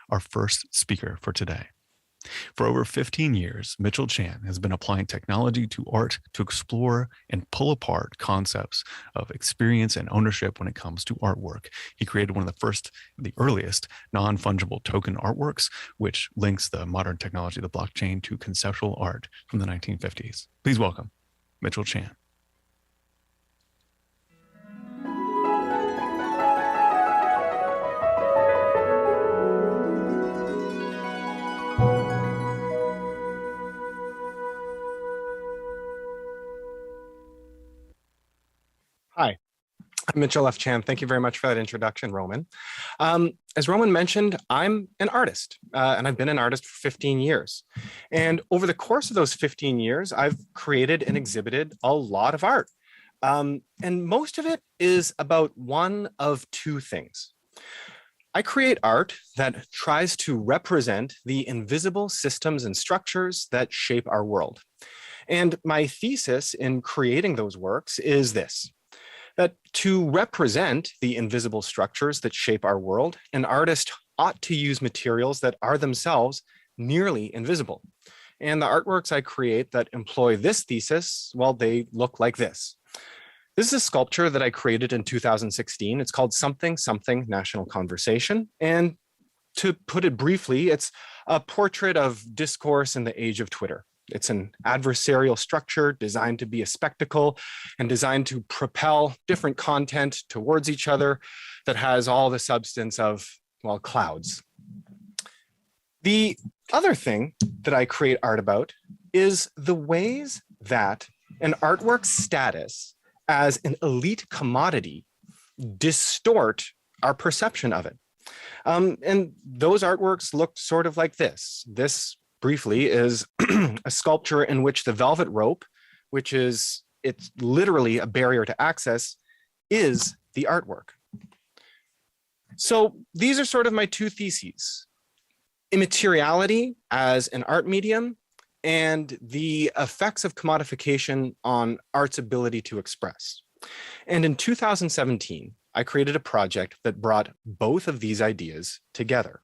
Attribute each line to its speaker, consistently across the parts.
Speaker 1: our first speaker for today. For over 15 years, Mitchell Chan has been applying technology to art to explore and pull apart concepts of experience and ownership when it comes to artwork. He created one of the earliest non-fungible token artworks, which links the modern technology of the blockchain to conceptual art from the 1950s. Please welcome Mitchell Chan.
Speaker 2: Hi, I'm Mitchell F. Chan. Thank you very much for that introduction, Roman. As Roman mentioned, I'm an artist, and I've been an artist for 15 years. And over the course of those 15 years, I've created and exhibited a lot of art. And most of it is about one of two things. I create art that tries to represent the invisible systems and structures that shape our world. And my thesis in creating those works is this: that to represent the invisible structures that shape our world, an artist ought to use materials that are themselves nearly invisible. And the artworks I create that employ this thesis, well, they look like this. This is a sculpture that I created in 2016. It's called Something Something National Conversation. And to put it briefly, it's a portrait of discourse in the age of Twitter. It's an adversarial structure designed to be a spectacle and designed to propel different content towards each other that has all the substance of, well, clouds. The other thing that I create art about is the ways that an artwork's status as an elite commodity distort our perception of it. And those artworks look sort of like this. This briefly is a sculpture in which the velvet rope, it's literally a barrier to access, is the artwork. So these are sort of my two theses: immateriality as an art medium and the effects of commodification on art's ability to express. And in 2017, I created a project that brought both of these ideas together.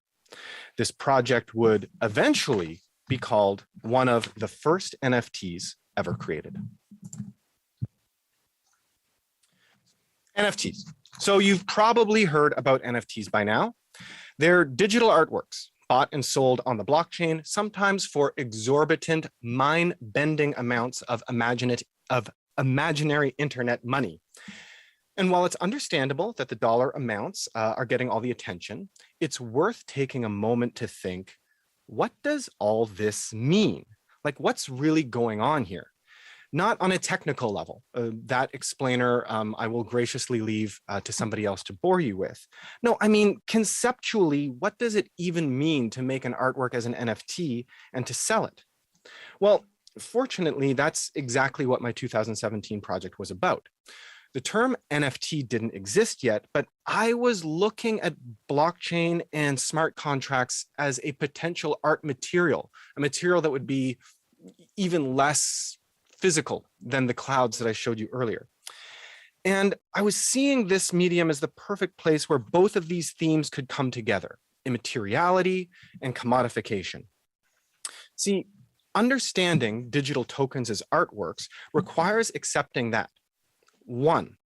Speaker 2: This project would eventually be called one of the first NFTs ever created. NFTs. So you've probably heard about NFTs by now. They're digital artworks bought and sold on the blockchain, sometimes for exorbitant, mind-bending amounts of imaginary internet money. And while it's understandable that the dollar amounts are getting all the attention, it's worth taking a moment to think, what does all this mean? Like, what's really going on here? Not on a technical level. That explainer I will graciously leave to somebody else to bore you with. No, I mean, conceptually, what does it even mean to make an artwork as an NFT and to sell it? Well, fortunately, that's exactly what my 2017 project was about. The term NFT didn't exist yet, but I was looking at blockchain and smart contracts as a potential art material, a material that would be even less physical than the clouds that I showed you earlier. And I was seeing this medium as the perfect place where both of these themes could come together: immateriality and commodification. See, understanding digital tokens as artworks requires accepting that, one,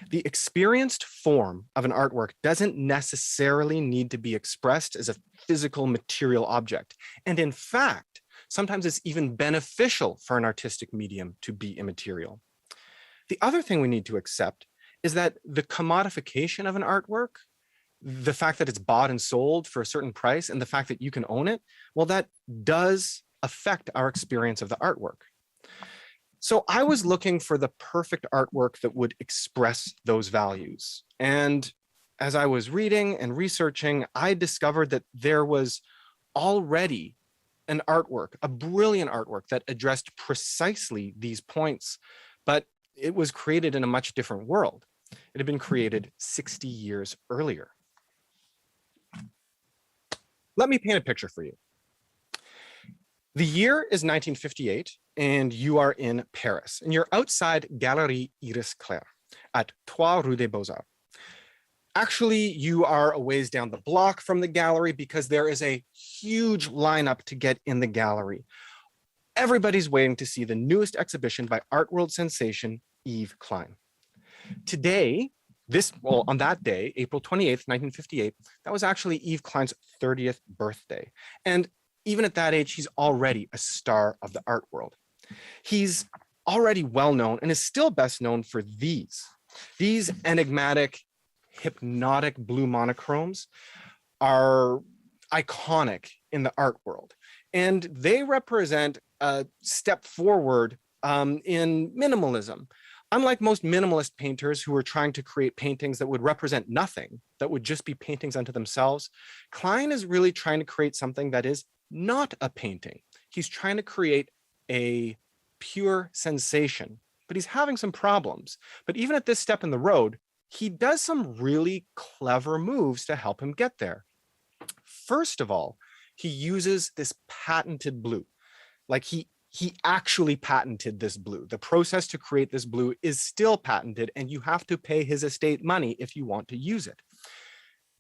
Speaker 2: the experienced form of an artwork doesn't necessarily need to be expressed as a physical material object. And in fact, sometimes it's even beneficial for an artistic medium to be immaterial. The other thing we need to accept is that the commodification of an artwork, the fact that it's bought and sold for a certain price, and the fact that you can own it, well, that does affect our experience of the artwork. So I was looking for the perfect artwork that would express those values. And as I was reading and researching, I discovered that there was already an artwork, a brilliant artwork that addressed precisely these points, but it was created in a much different world. It had been created 60 years earlier. Let me paint a picture for you. The year is 1958, and you are in Paris, and you're outside Galerie Iris Claire at 3 Rue des Beaux-Arts. Actually, you are a ways down the block from the gallery because there is a huge lineup to get in the gallery. Everybody's waiting to see the newest exhibition by art world sensation Yves Klein. Today, on that day, April 28th, 1958, that was actually Yves Klein's 30th birthday. And even at that age, he's already a star of the art world. He's already well known and is still best known for these enigmatic, hypnotic blue monochromes are iconic in the art world. And they represent a step forward in minimalism. Unlike most minimalist painters who were trying to create paintings that would represent nothing, that would just be paintings unto themselves, Klein is really trying to create something that is not a painting. He's trying to create a pure sensation, but he's having some problems. But even at this step in the road, he does some really clever moves to help him get there. First of all, he uses this patented blue. Like he actually patented this blue. The process to create this blue is still patented, and you have to pay his estate money if you want to use it.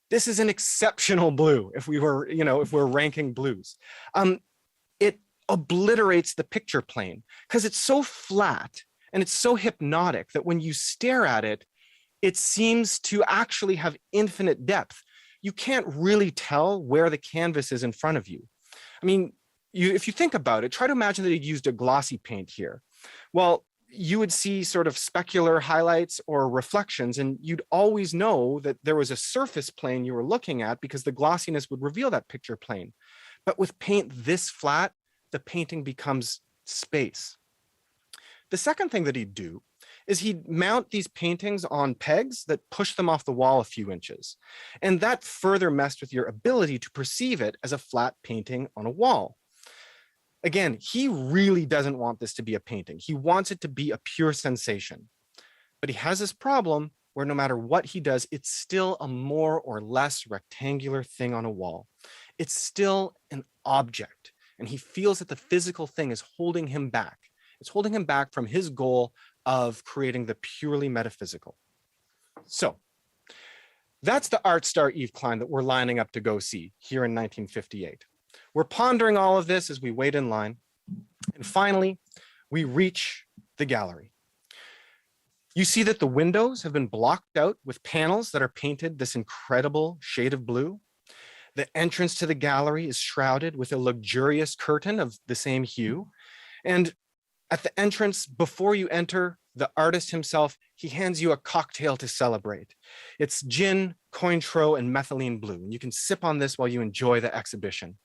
Speaker 2: This is an exceptional blue if we're ranking blues. It obliterates the picture plane because it's so flat and it's so hypnotic that when you stare at it, it seems to actually have infinite depth. You can't really tell where the canvas is in front of you. I mean, if you think about it, try to imagine that you used a glossy paint here. Well, you would see sort of specular highlights or reflections, and you'd always know that there was a surface plane you were looking at because the glossiness would reveal that picture plane. But with paint this flat, the painting becomes space. The second thing that he'd do is he'd mount these paintings on pegs that push them off the wall a few inches. And that further messed with your ability to perceive it as a flat painting on a wall. Again, he really doesn't want this to be a painting. He wants it to be a pure sensation. But he has this problem where no matter what he does, it's still a more or less rectangular thing on a wall. It's still an object. And he feels that the physical thing is holding him back. It's holding him back from his goal of creating the purely metaphysical. So that's the art star Yves Klein that we're lining up to go see here in 1958. We're pondering all of this as we wait in line. And finally, we reach the gallery. You see that the windows have been blocked out with panels that are painted this incredible shade of blue. The entrance to the gallery is shrouded with a luxurious curtain of the same hue. And at the entrance, before you enter, the artist himself, he hands you a cocktail to celebrate. It's gin, Cointreau, and methylene blue. And you can sip on this while you enjoy the exhibition.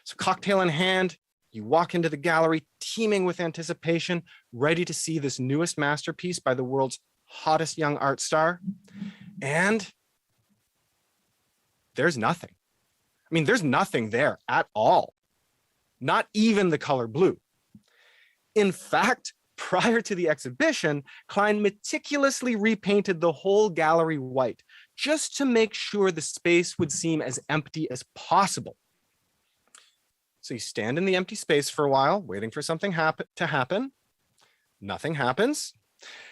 Speaker 2: So cocktail in hand, you walk into the gallery teeming with anticipation, ready to see this newest masterpiece by the world's hottest young art star. And there's nothing. I mean, there's nothing there at all. Not even the color blue. In fact, prior to the exhibition, Klein meticulously repainted the whole gallery white, just to make sure the space would seem as empty as possible. So you stand in the empty space for a while, waiting for something to happen. Nothing happens.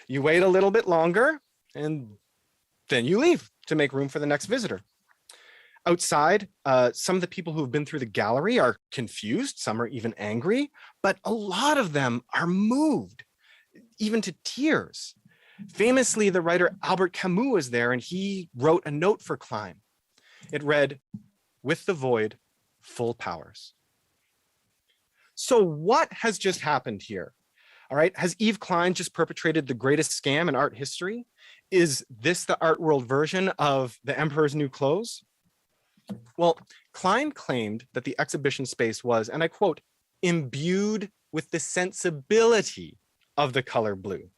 Speaker 2: You wait a little bit longer, and then you leave to make room for the next visitor. Outside, some of the people who have been through the gallery are confused. Some are even angry, but a lot of them are moved, even to tears. Famously, the writer Albert Camus was there, and he wrote a note for Klein. It read, "With the void, full powers." So what has just happened here? All right, has Yves Klein just perpetrated the greatest scam in art history? Is this the art world version of The Emperor's New Clothes? Well, Klein claimed that the exhibition space was, and I quote, imbued with the sensibility of the color blue.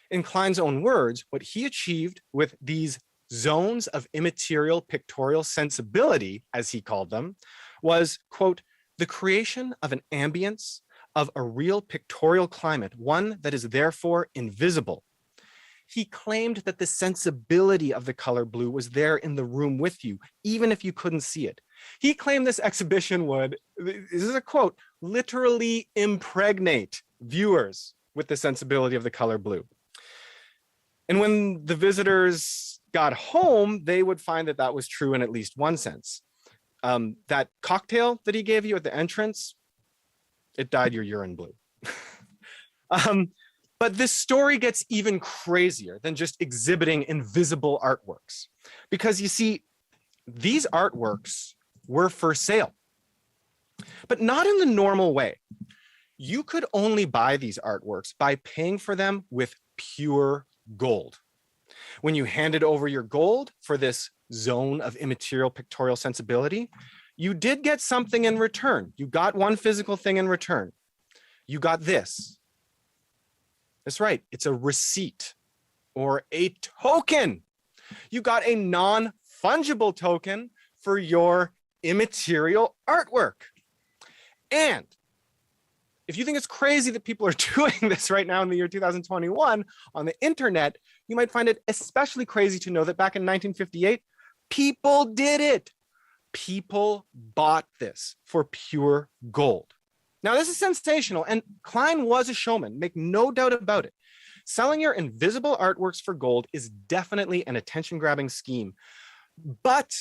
Speaker 2: In Klein's own words, what he achieved with these zones of immaterial pictorial sensibility, as he called them, was, quote, the creation of an ambience of a real pictorial climate, one that is therefore invisible. He claimed that the sensibility of the color blue was there in the room with you, even if you couldn't see it. He claimed this exhibition would, this is a quote, literally impregnate viewers with the sensibility of the color blue. And when the visitors got home, they would find that that was true in at least one sense. That cocktail that he gave you at the entrance, it dyed your urine blue. But this story gets even crazier than just exhibiting invisible artworks. Because you see, these artworks were for sale, but not in the normal way. You could only buy these artworks by paying for them with pure gold. When you handed over your gold for this zone of immaterial pictorial sensibility, you did get something in return. You got one physical thing in return. You got this. That's right, it's a receipt or a token. You got a non-fungible token for your immaterial artwork. And if you think it's crazy that people are doing this right now in the year 2021 on the internet, you might find it especially crazy to know that back in 1958, people did it. People bought this for pure gold. Now, this is sensational, and Klein was a showman, make no doubt about it. Selling your invisible artworks for gold is definitely an attention-grabbing scheme, but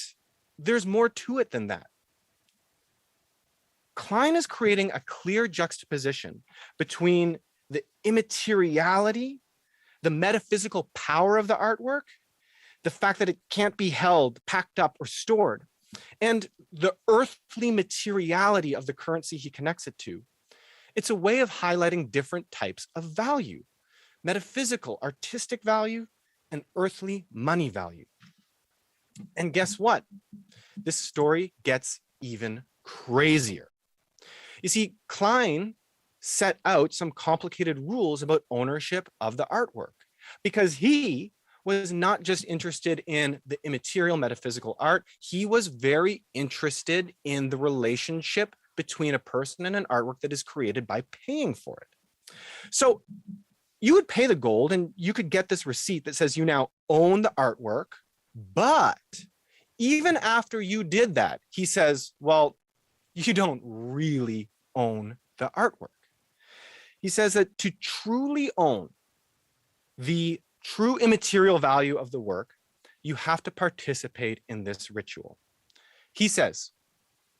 Speaker 2: there's more to it than that. Klein is creating a clear juxtaposition between the immateriality, the metaphysical power of the artwork, the fact that it can't be held, packed up, or stored, and the earthly materiality of the currency he connects it to. It's a way of highlighting different types of value: metaphysical, artistic value, and earthly money value. And guess what? This story gets even crazier. You see, Klein set out some complicated rules about ownership of the artwork because he was not just interested in the immaterial metaphysical art, he was very interested in the relationship between a person and an artwork that is created by paying for it. So you would pay the gold and you could get this receipt that says you now own the artwork, but even after you did that, he says, well, you don't really own the artwork. He says that to truly own the true immaterial value of the work, you have to participate in this ritual. He says,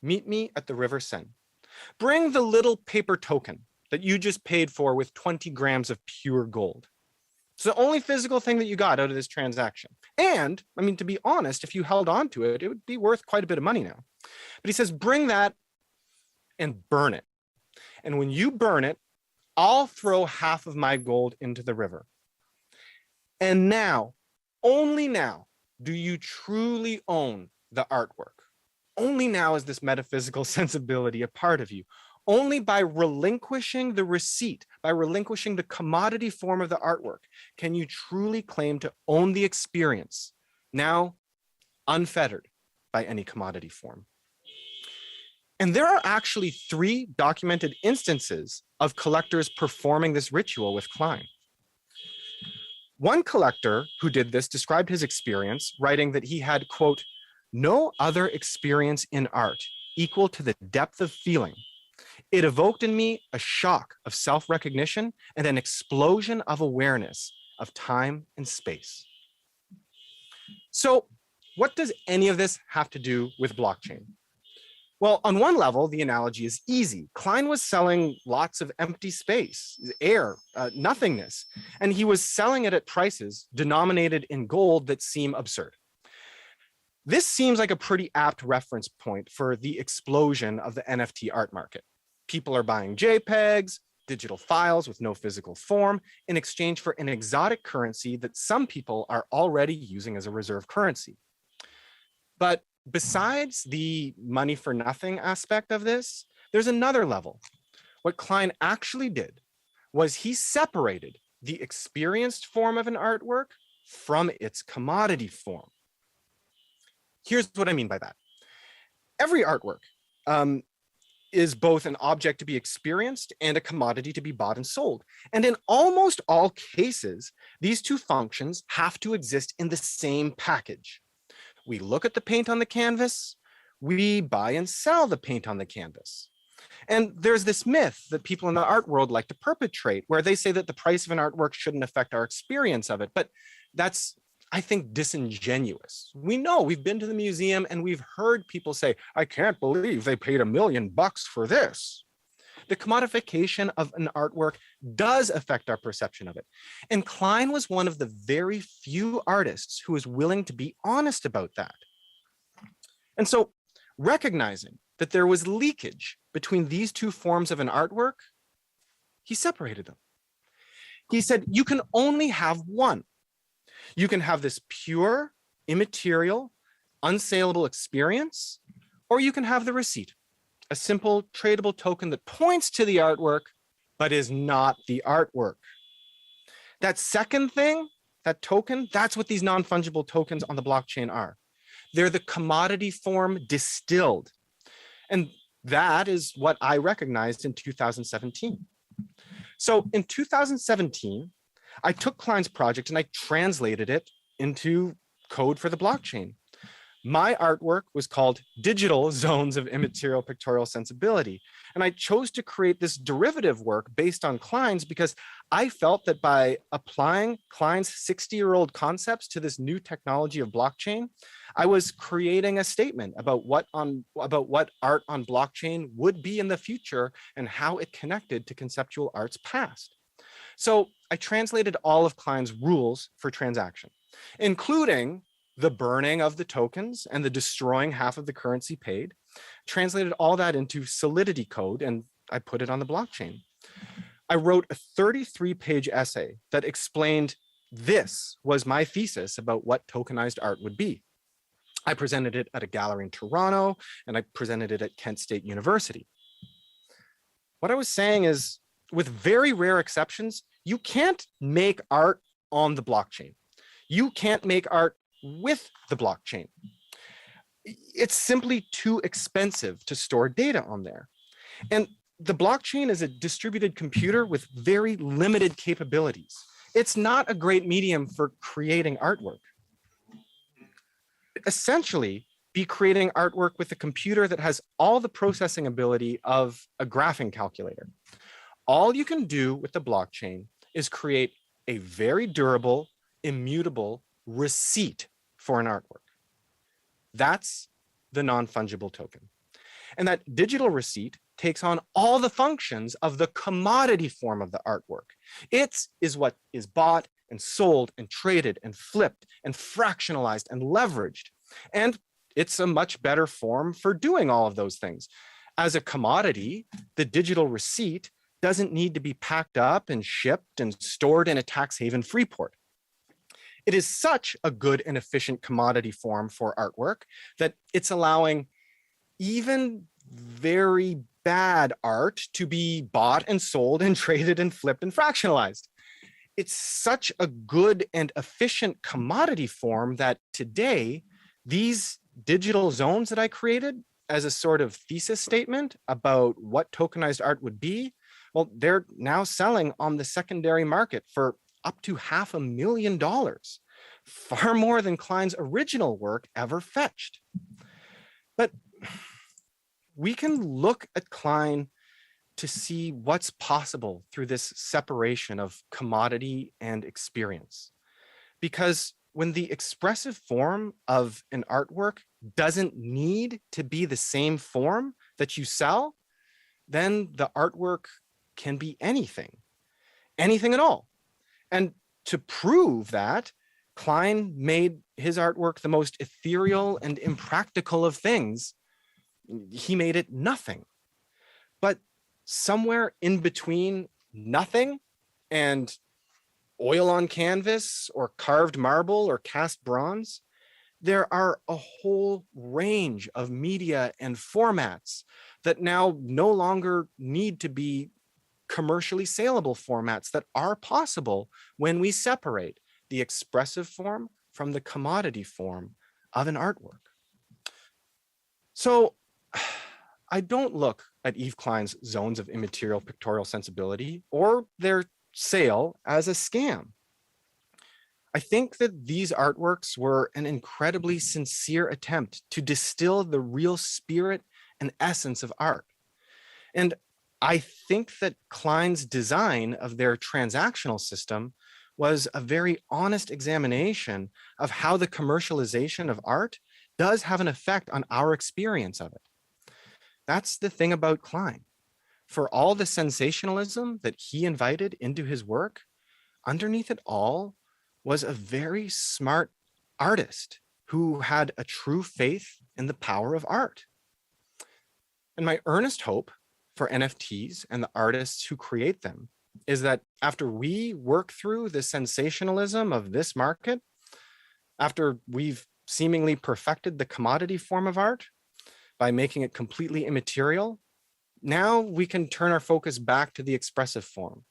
Speaker 2: meet me at the River Seine. Bring the little paper token that you just paid for with 20 grams of pure gold. It's the only physical thing that you got out of this transaction. And, I mean, to be honest, if you held on to it, it would be worth quite a bit of money now. But he says, bring that and burn it. And when you burn it, I'll throw half of my gold into the river. And now, only now, do you truly own the artwork. Only now is this metaphysical sensibility a part of you. Only by relinquishing the receipt, by relinquishing the commodity form of the artwork, can you truly claim to own the experience, now unfettered by any commodity form. And there are actually 3 documented instances of collectors performing this ritual with Klein. One collector who did this described his experience, writing that he had, quote, no other experience in art equal to the depth of feeling. It evoked in me a shock of self-recognition and an explosion of awareness of time and space. So what does any of this have to do with blockchain? Well, on one level, the analogy is easy. Klein was selling lots of empty space, air, nothingness, and he was selling it at prices denominated in gold that seem absurd. This seems like a pretty apt reference point for the explosion of the NFT art market. People are buying JPEGs, digital files with no physical form, in exchange for an exotic currency that some people are already using as a reserve currency. But besides the money for nothing aspect of this, there's another level. What Klein actually did was he separated the experienced form of an artwork from its commodity form. Here's what I mean by that. Every artwork is both an object to be experienced and a commodity to be bought and sold. And in almost all cases, these two functions have to exist in the same package. We look at the paint on the canvas, we buy and sell the paint on the canvas. And there's this myth that people in the art world like to perpetrate, where they say that the price of an artwork shouldn't affect our experience of it. But that's I think, disingenuous. We know, we've been to the museum and we've heard people say, I can't believe they paid $1 million for this. The commodification of an artwork does affect our perception of it. And Klein was one of the very few artists who was willing to be honest about that. And so, recognizing that there was leakage between these two forms of an artwork, he separated them. He said, you can only have one. You can have this pure, immaterial, unsaleable experience, or you can have the receipt, a simple tradable token that points to the artwork, but is not the artwork. That second thing, that token, that's what these non-fungible tokens on the blockchain are. They're the commodity form distilled. And that is what I recognized in 2017. So in 2017, I took Klein's project and I translated it into code for the blockchain. My artwork was called Digital Zones of Immaterial Pictorial Sensibility. And I chose to create this derivative work based on Klein's because I felt that by applying Klein's 60-year-old concepts to this new technology of blockchain, I was creating a statement about what art on blockchain would be in the future and how it connected to conceptual art's past. So I translated all of Klein's rules for transaction, including the burning of the tokens and the destroying half of the currency paid, translated all that into Solidity code, and I put it on the blockchain. I wrote a 33-page essay that explained this was my thesis about what tokenized art would be. I presented it at a gallery in Toronto, and I presented it at Kent State University. What I was saying is, with very rare exceptions, you can't make art on the blockchain. You can't make art with the blockchain. It's simply too expensive to store data on there. And the blockchain is a distributed computer with very limited capabilities. It's not a great medium for creating artwork. Essentially, be creating artwork with a computer that has all the processing ability of a graphing calculator. All you can do with the blockchain is create a very durable, immutable receipt for an artwork. That's the non-fungible token. And that digital receipt takes on all the functions of the commodity form of the artwork. It is what is bought and sold and traded and flipped and fractionalized and leveraged. And it's a much better form for doing all of those things. As a commodity, the digital receipt doesn't need to be packed up and shipped and stored in a tax haven free port. It is such a good and efficient commodity form for artwork that it's allowing even very bad art to be bought and sold and traded and flipped and fractionalized. It's such a good and efficient commodity form that today, these digital zones that I created as a sort of thesis statement about what tokenized art would be, well, they're now selling on the secondary market for up to $500,000, far more than Klein's original work ever fetched. But we can look at Klein to see what's possible through this separation of commodity and experience. Because when the expressive form of an artwork doesn't need to be the same form that you sell, then the artwork can be anything at all. And to prove that, Klein made his artwork the most ethereal and impractical of things. He made it nothing. But somewhere in between nothing and oil on canvas or carved marble or cast bronze, there are a whole range of media and formats that now no longer need to be commercially saleable formats that are possible when we separate the expressive form from the commodity form of an artwork. So I don't look at Yves Klein's zones of immaterial pictorial sensibility or their sale as a scam. I think that these artworks were an incredibly sincere attempt to distill the real spirit and essence of art. And I think that Klein's design of their transactional system was a very honest examination of how the commercialization of art does have an effect on our experience of it. That's the thing about Klein. For all the sensationalism that he invited into his work, underneath it all was a very smart artist who had a true faith in the power of art. And my earnest hope for NFTs and the artists who create them is that after we work through the sensationalism of this market, after we've seemingly perfected the commodity form of art by making it completely immaterial, now we can turn our focus back to the expressive form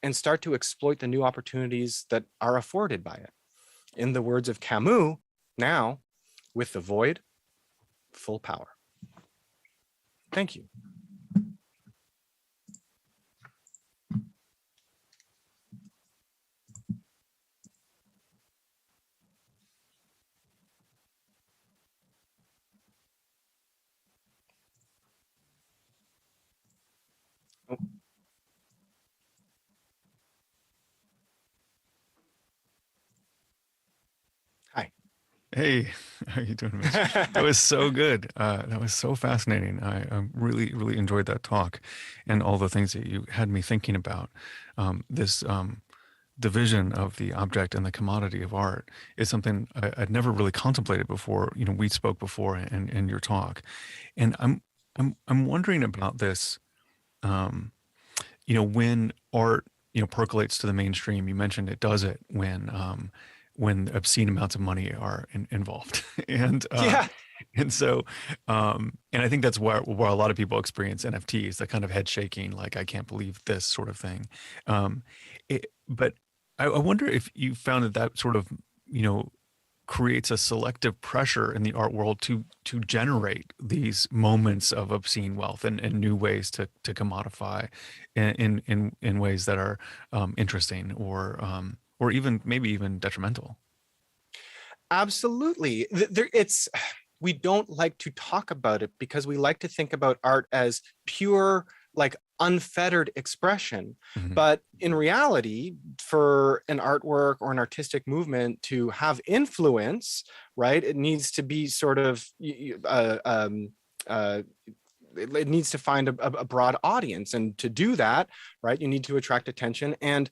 Speaker 2: and start to exploit the new opportunities that are afforded by it. In the words of Camus, now, with the void, full power. Thank you. Oh. Hi.
Speaker 1: Hey, how you doing, Mitch? That was so good. That was so fascinating. I really, really enjoyed that talk and all the things that you had me thinking about. This division of the object and the commodity of art is something I'd never really contemplated before. You know, we spoke before in your talk, and I'm wondering about this. You know, when art, you know, percolates to the mainstream, you mentioned it does it when obscene amounts of money are involved,
Speaker 2: Yeah.
Speaker 1: and so and I think that's where a lot of people experience NFTs, that kind of head shaking, like I can't believe this sort of thing. But I wonder if you found that sort of, you know, creates a selective pressure in the art world to generate these moments of obscene wealth and new ways to commodify in ways that are interesting or even maybe even detrimental.
Speaker 2: Absolutely. It's we don't like to talk about it because we like to think about art as pure, like unfettered expression.
Speaker 1: Mhm.
Speaker 2: But in reality, for an artwork or an artistic movement to have influence, right, it needs to be sort of uh, it needs to find a broad audience, and to do that, right, you need to attract attention. And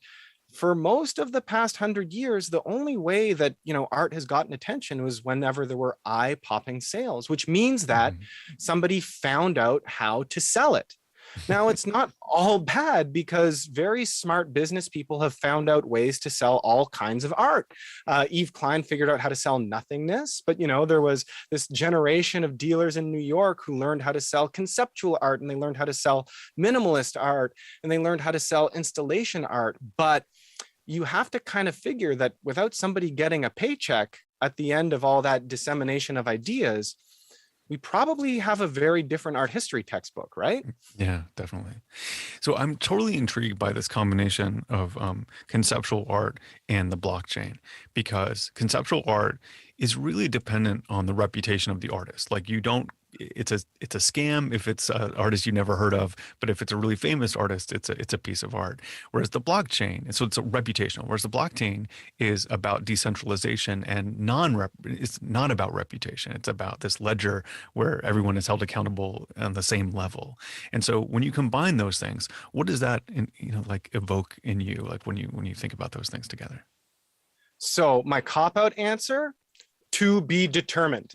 Speaker 2: for most of the past 100 years, the only way that, you know, art has gotten attention was whenever there were eye-popping sales, which means that
Speaker 1: Mhm.
Speaker 2: somebody found out how to sell it. Now, it's not all bad because very smart business people have found out ways to sell all kinds of art. Yves Klein figured out how to sell nothingness, but, you know, there was this generation of dealers in New York who learned how to sell conceptual art, and they learned how to sell minimalist art, and they learned how to sell installation art. But you have to kind of figure that without somebody getting a paycheck at the end of all that dissemination of ideas, we probably have a very different art history textbook, right?
Speaker 1: Yeah, definitely. So I'm totally intrigued by this combination of conceptual art and the blockchain, because conceptual art is really dependent on the reputation of the artist. Like you don't, it's a scam if it's an artist you never heard of, but if it's a really famous artist, it's a piece of art. Whereas the blockchain, and so it's a reputational. Whereas the blockchain is about decentralization and it's not about reputation. It's about this ledger where everyone is held accountable on the same level. And so when you combine those things, what does that, you know, like evoke in you, like when you think about those things together?
Speaker 2: So my cop-out answer, to be determined.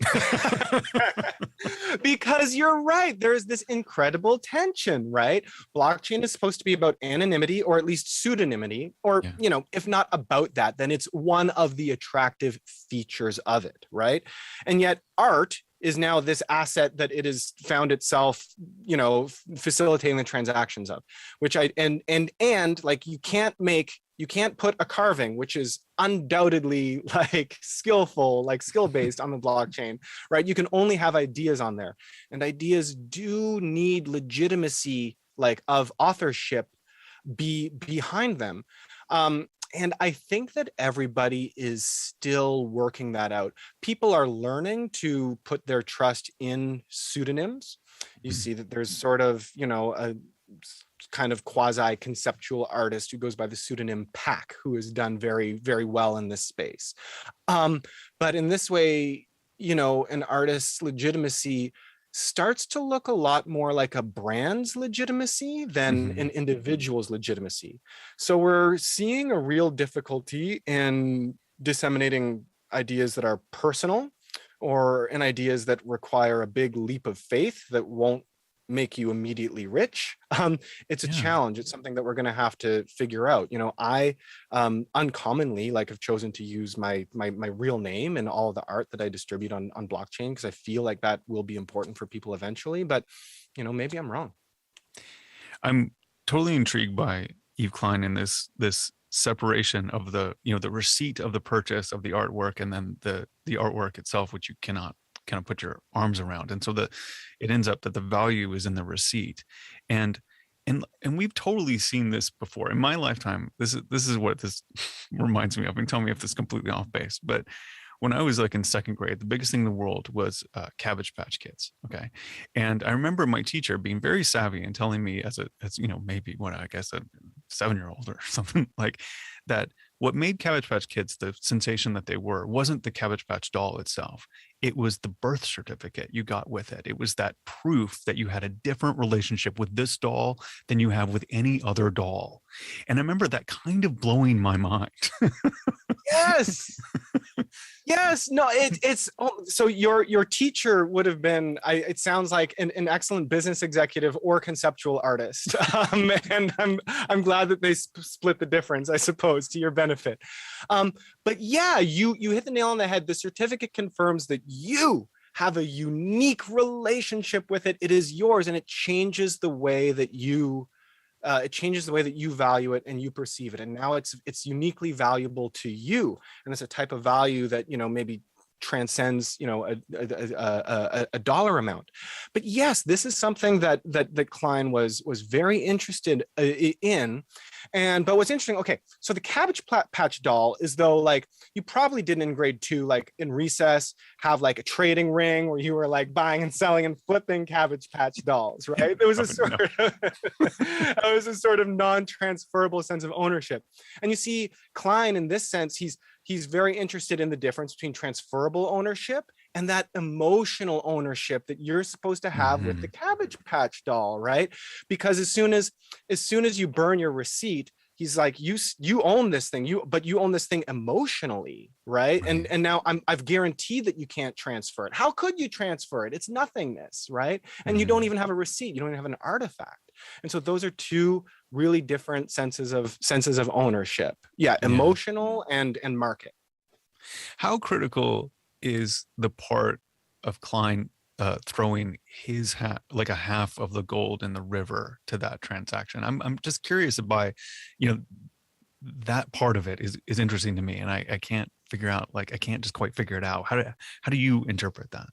Speaker 2: Because you're right, there's this incredible tension, right? Blockchain is supposed to be about anonymity, or at least pseudonymity, or,
Speaker 1: Yeah.
Speaker 2: you know, if not about that, then it's one of the attractive features of it, right? And yet art is now this asset that it has found itself, you know, facilitating the transactions of, which and like you can't put a carving, which is undoubtedly like skillful, like skill based on the blockchain, right? You can only have ideas on there, and ideas do need legitimacy, like of authorship, be behind them. And I think that everybody is still working that out. People are learning to put their trust in pseudonyms. You see that there's sort of, you know, kind of quasi-conceptual artist who goes by the pseudonym Pack, who has done very, very well in this space. But in this way, an artist's legitimacy starts to look a lot more like a brand's legitimacy than an individual's legitimacy. So we're seeing a real difficulty in disseminating ideas that are personal, or in ideas that require a big leap of faith that won't make you immediately rich. It's a challenge. It's something that we're going to have to figure out. I uncommonly have chosen to use my real name in all of the art that I distribute on blockchain, because I feel like that will be important for people eventually. But maybe I'm wrong.
Speaker 1: I'm totally intrigued by Yves Klein and this separation of the receipt of the purchase of the artwork, and then the artwork itself, which you cannot kind of put your arms around. And so it ends up that the value is in the receipt. And we've totally seen this before in my lifetime. This is what this reminds me of, and tell me if this is completely off base. But when I was in second grade, the biggest thing in the world was Cabbage Patch Kids. Okay. And I remember my teacher being very savvy and telling me as maybe a 7-year-old or something like that, what made Cabbage Patch Kids the sensation that they wasn't the Cabbage Patch doll itself. It was the birth certificate you got with it. It was that proof that you had a different relationship with this doll than you have with any other doll. And I remember that kind of blowing my mind.
Speaker 2: Yes. Yes. No, so your teacher would have been, it sounds like an excellent business executive or conceptual artist. And I'm glad that they split the difference, I suppose, to your benefit. But yeah, you hit the nail on the head. The certificate confirms that you have a unique relationship with it. It is yours, and it changes the way that you value it and you perceive it. And now it's uniquely valuable to you. And it's a type of value that, maybe transcends, a dollar amount. But yes, this is something that Klein was very interested in. But what's interesting, okay, so the Cabbage Patch doll is though, you probably didn't in grade 2, in recess, have a trading ring where you were buying and selling and flipping Cabbage Patch dolls, right? There was a sort of non-transferable sense of ownership. And you see Klein in this sense, he's very interested in the difference between transferable ownership and that emotional ownership that you're supposed to have with the Cabbage Patch doll, right? Because as soon as you burn your receipt, he's like, you own this thing, but you own this thing emotionally, right? And now I've guaranteed that you can't transfer it. How could you transfer it? It's nothingness, right? And you don't even have a receipt. You don't even have an artifact. And so those are two really different senses of ownership. Yeah, emotional and market.
Speaker 1: How critical is the part of Klein throwing his a half of the gold in the river to that transaction? I'm just curious about, that part of it is interesting to me, and I can't figure out, I can't just quite figure it out. How do you interpret that?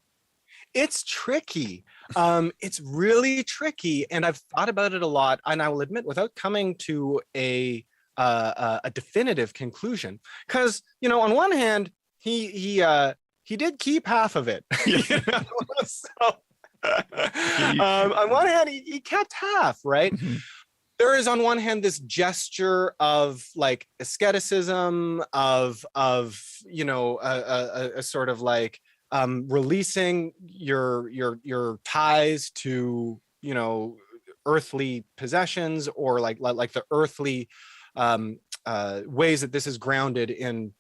Speaker 2: It's tricky. It's really tricky, and I've thought about it a lot. And I will admit, without coming to a definitive conclusion, because on one hand, he did keep half of it. So on one hand, he kept half, right? There is on one hand this gesture of asceticism, of a sort of releasing your ties to earthly possessions, or like the earthly ways that this is grounded in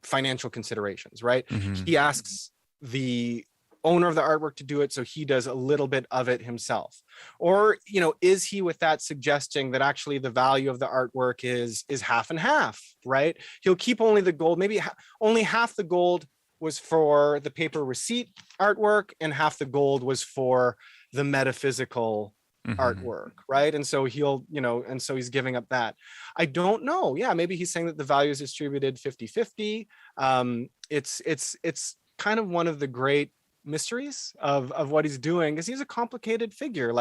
Speaker 2: financial considerations, right? He asks the owner of the artwork to do it, so he does a little bit of it himself. Or is he with that suggesting that actually the value of the artwork is half and half, right? He'll keep only the gold, maybe only half the gold was for the paper receipt artwork, and half the gold was for the metaphysical artwork, right? And so and so he's giving up that. I don't know. Yeah, maybe he's saying that the value is distributed 50-50. It's kind of one of the great mysteries of what he's doing, because he's a complicated figure,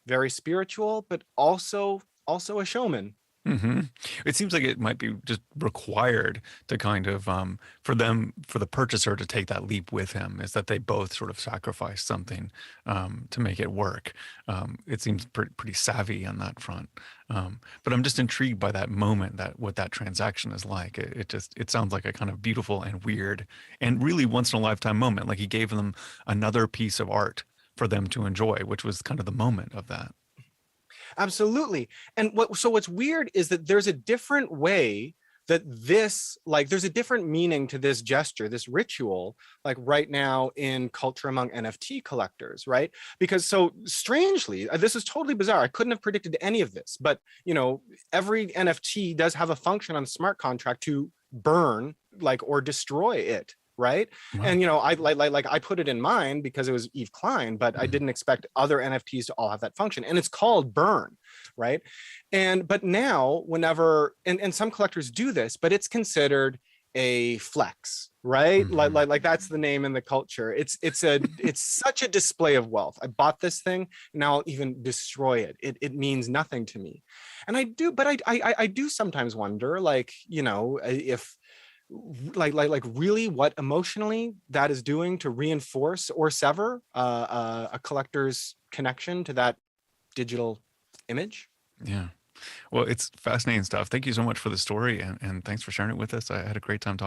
Speaker 2: very spiritual, but also a showman.
Speaker 1: hmm It seems like it might be just required to kind of for the purchaser to take that leap with him, is that they both sort of sacrifice something to make it work. It seems pretty savvy on that front. But I'm just intrigued by that moment, that what that transaction is like. It sounds like a kind of beautiful and weird and really once in a lifetime moment. Like he gave them another piece of art for them to enjoy, which was kind of the moment of that.
Speaker 2: Absolutely. And what's weird is that there's a different way that this, like, there's a different meaning to this gesture, this ritual, like right now in culture among NFT collectors, right? Because so strangely, this is totally bizarre. I couldn't have predicted any of this, but every NFT does have a function on the smart contract to burn, like, or destroy it. Right.
Speaker 1: Wow.
Speaker 2: And I like I put it in mine because it was Eve Klein, but I didn't expect other NFTs to all have that function. And it's called burn, right? But now whenever and some collectors do this, but it's considered a flex, right?
Speaker 1: hmm
Speaker 2: Like that's the name in the culture. It's such a display of wealth. I bought this thing, now I'll even destroy it. It means nothing to me. And I do sometimes wonder, like, if like really what emotionally that is doing to reinforce or sever a collector's connection to that digital image.
Speaker 1: Yeah. Well, it's fascinating stuff. Thank you so much for the story, and thanks for sharing it with us. I had a great time talking.